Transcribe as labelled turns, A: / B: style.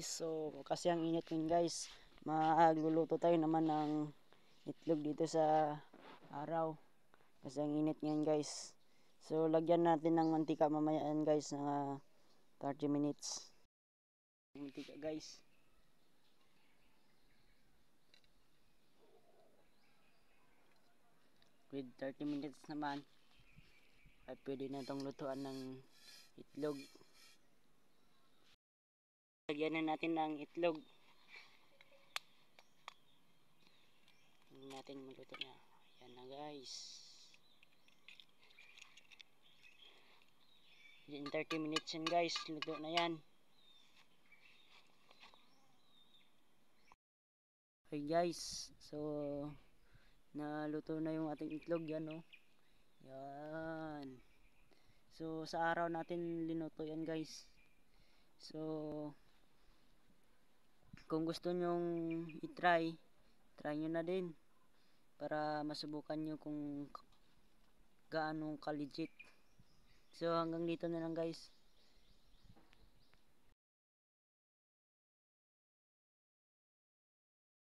A: guys. So kasi ang init ngayon guys, magluluto tayo naman ng itlog dito sa araw kasi ang init ngayon guys. So lagyan natin ng mantika mamaya yan guys, ng 30 minutes mantika guys. With 30 minutes naman ay pwede na itong lutuan ng itlog. Lagyan na natin ng itlog. Tingnan natin maluto na. Ayan na guys. In 30 minutes yan guys, luto na yan. Okay guys, so naluto na yung ating itlog yan, oh. Yan. So sa araw natin linuto yan guys. So kung gusto nyong try nyo na din para masubukan nyo kung gaano ka legit. So hanggang dito na lang guys.